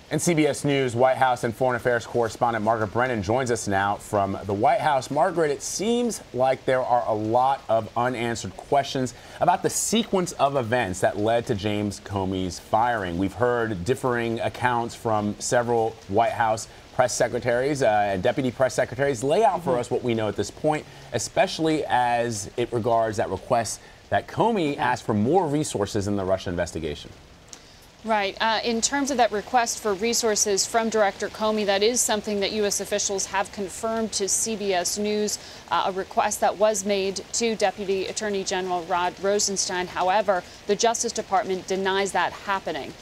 And CBS News White House and Foreign Affairs correspondent Margaret Brennan joins us now from the White House. Margaret, it seems like there are a lot of unanswered questions about the sequence of events that led to James Comey's firing. We've heard differing accounts from several White House press secretaries and deputy press secretaries. Lay out for us what we know at this point, especially as it regards that request that Comey asked for more resources in the Russia investigation. Right. In terms of that request for resources from Director Comey, that is something that U.S. officials have confirmed to CBS News, a request that was made to Deputy Attorney General Rod Rosenstein. However, the Justice Department denies that happening.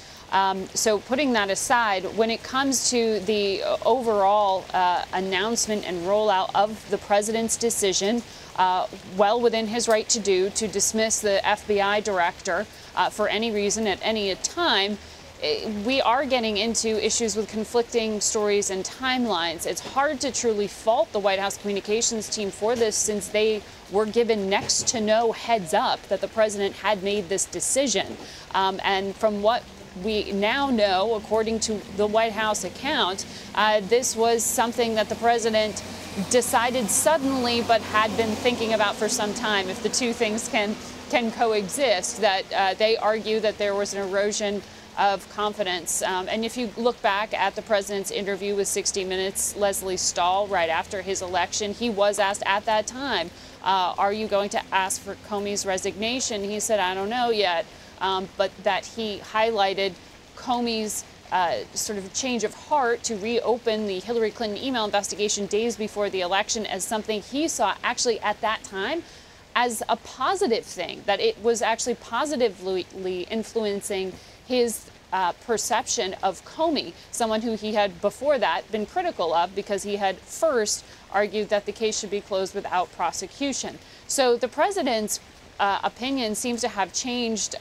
So putting that aside, when it comes to the overall announcement and rollout of the president's decision, well within his right to do, to dismiss the FBI director for any reason at any time, we are getting into issues with conflicting stories and timelines. It's hard to truly fault the White House communications team for this, since they were given next to no heads up that the president had made this decision. And from what we now know, according to the White House account, this was something that the president decided suddenly but had been thinking about for some time. If the two things can coexist, that they argue that there was an erosion of confidence. And if you look back at the president's interview with 60 Minutes, Leslie Stahl, right after his election, he was asked at that time, are you going to ask for Comey's resignation? He said, I don't know yet. But that he highlighted Comey's sort of change of heart to reopen the Hillary Clinton email investigation days before the election as something he saw actually at that time as a positive thing, that it was actually positively influencing his perception of Comey, someone who he had before that been critical of because he had first argued that the case should be closed without prosecution. So the president's opinion seems to have changed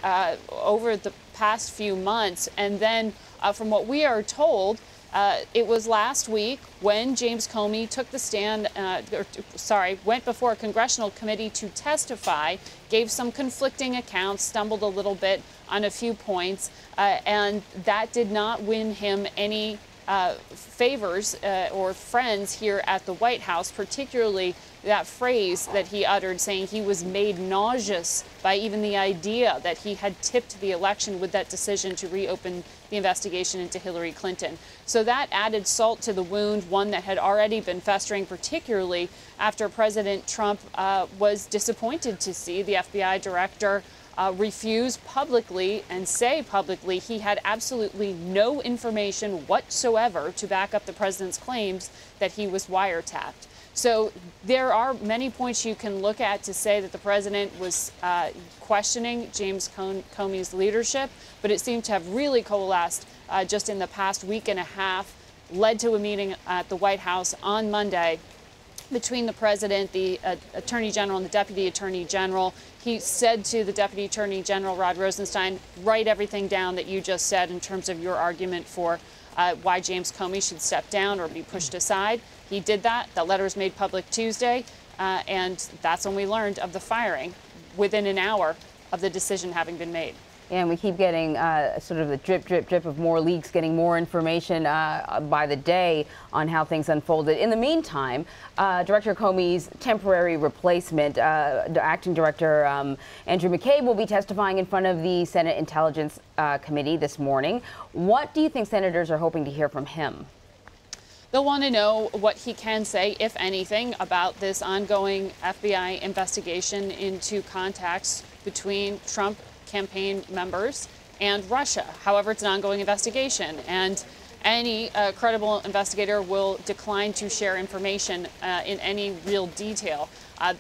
over the past few months. And then from what we are told, it was last week when James Comey took the stand, went before a congressional committee to testify, gave some conflicting accounts, stumbled a little bit on a few points, and that did not win him any favors or friends here at the White House, particularly that phrase that he uttered, saying he was made nauseous by even the idea that he had tipped the election with that decision to reopen the investigation into Hillary Clinton. So that added salt to the wound, one that had already been festering, particularly after President Trump was disappointed to see the FBI director refuse publicly and say publicly he had absolutely no information whatsoever to back up the president's claims that he was wiretapped. So there are many points you can look at to say that the president was questioning James Comey's leadership, but it seemed to have really coalesced just in the past week and a half, led to a meeting at the White House on Monday between the president, the attorney general, and the deputy attorney general. He said to the deputy attorney general, Rod Rosenstein, write everything down that you just said in terms of your argument for why James Comey should step down or be pushed aside. He did that. That letter was made public Tuesday, and that's when we learned of the firing within an hour of the decision having been made. And we keep getting sort of the drip, drip, drip of more leaks, getting more information by the day on how things unfolded. In the meantime, Director Comey's temporary replacement, Acting Director Andrew McCabe, will be testifying in front of the Senate Intelligence Committee this morning. What do you think senators are hoping to hear from him? They'll want to know what he can say, if anything, about this ongoing FBI investigation into contacts between Trump campaign members and Russia. However, it's an ongoing investigation, and any credible investigator will decline to share information in any real detail.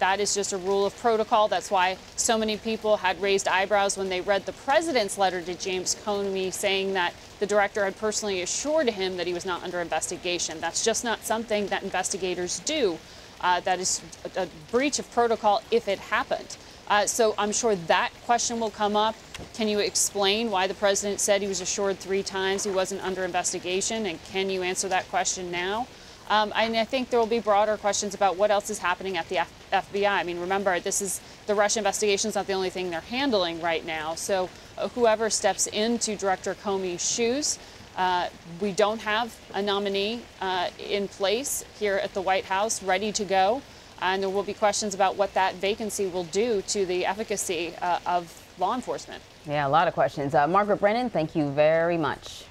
That is just a rule of protocol. That's why so many people had raised eyebrows when they read the president's letter to James Comey saying that the director had personally assured him that he was not under investigation. That's just not something that investigators do. That is a breach of protocol if it happened. So I'm sure that question will come up. Can you explain why the president said he was assured 3 times he wasn't under investigation? And can you answer that question now? And I think there will be broader questions about what else is happening at the FBI. I mean, remember, this is the Russia investigation is not the only thing they're handling right now. So whoever steps into Director Comey's shoes We don't have a nominee in place here at the White House ready to go. And there will be questions about what that vacancy will do to the efficacy of law enforcement. Yeah, a lot of questions. Margaret Brennan, thank you very much.